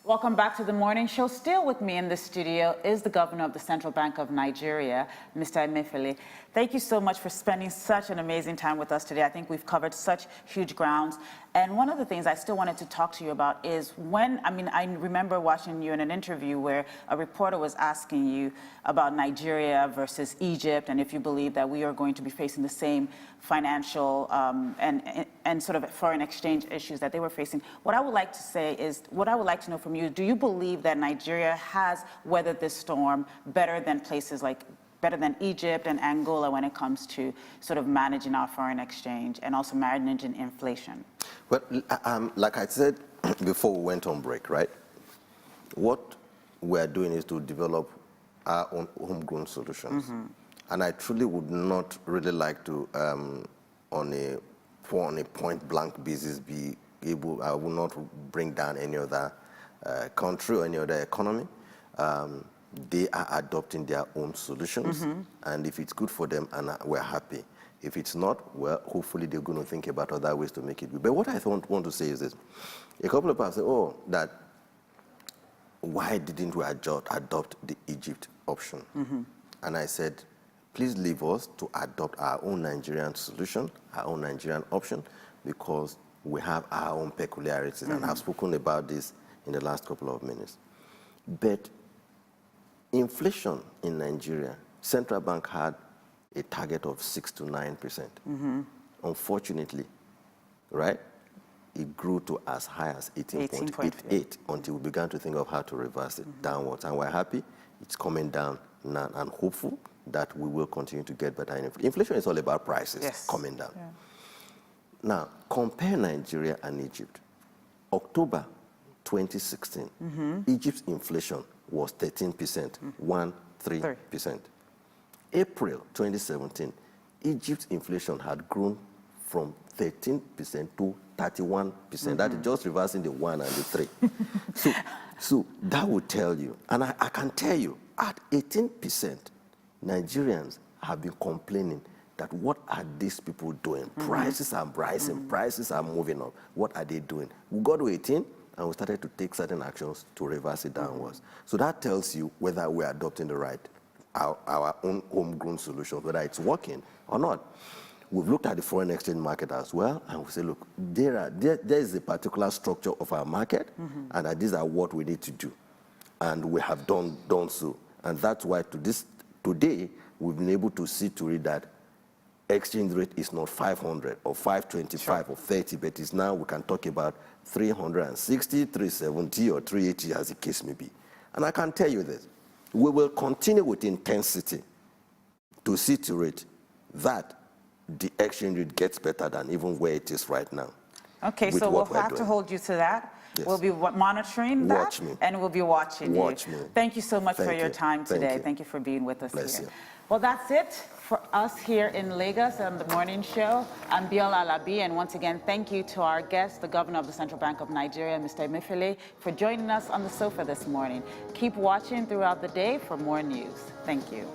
Welcome back to the morning show. Still with me in the studio is the governor of the Central Bank of Nigeria, Mr. Emefiele. Thank you so much for spending such an amazing time with us today. I think we've covered such huge grounds. And one of the things I still wanted to talk to you about is I remember watching you in an interview where a reporter was asking you about Nigeria versus Egypt, and if you believe that we are going to be facing the same financial and sort of foreign exchange issues that they were facing. What I would like to know from you, do you believe that Nigeria has weathered this storm better than better than Egypt and Angola when it comes to sort of managing our foreign exchange and also managing inflation? Well, like I said before we went on break, right? What we're doing is to develop our own homegrown solutions. Mm-hmm. And I truly would not really like to, on a point-blank basis, I will not bring down any other country or any other economy. They are adopting their own solutions, mm-hmm. and if it's good for them, and we're happy. If it's not, well, hopefully they're going to think about other ways to make it good. But what I want to say is this. A couple of people say, why didn't we adopt the Egypt option? Mm-hmm. And I said, please leave us to adopt our own Nigerian solution, our own Nigerian option, because we have our own peculiarities, mm-hmm. and I've spoken about this in the last couple of minutes. But inflation in Nigeria, Central Bank had a target of 6 to 9%. Mm-hmm. Unfortunately, right, it grew to as high as 18.88 until we began to think of how to reverse it, mm-hmm. downwards. And we're happy it's coming down now and hopeful that we will continue to get better. Inflation is all about prices coming down. Yeah. Now, compare Nigeria and Egypt. October 2016, mm-hmm. Egypt's inflation was 13%, mm-hmm. 13%. April 2017, Egypt's inflation had grown from 13% to 31%. Mm-hmm. That is just reversing the 1 and the 3. so that would tell you, and I can tell you, at 18%, Nigerians have been complaining that what are these people doing? Mm-hmm. Prices are rising, mm-hmm. prices are moving up. What are they doing? We got to 18, and we started to take certain actions to reverse it downwards. Mm-hmm. So that tells you whether we're adopting our own homegrown solutions, whether it's working or not. We've looked at the foreign exchange market as well, and we say, look, there is a particular structure of our market, mm-hmm. and these are what we need to do. And we have done so. And that's why today, we've been able to see to it that exchange rate is not 500 or 525 or 30, but it's now we can talk about 360, 370, or 380, as the case may be. And I can tell you this, we will continue with intensity to see to it that the exchange rate gets better than even where it is right now. Okay, so we'll have to hold you to that. Yes. We'll be monitoring that, and we'll be watching you. Thank you so much for your time today. Thank you for being with us here. Well, that's it for us here in Lagos on the morning show. I'm Biola Alabi, and once again, thank you to our guest, the governor of the Central Bank of Nigeria, Mr. Emefiele, for joining us on the sofa this morning. Keep watching throughout the day for more news. Thank you.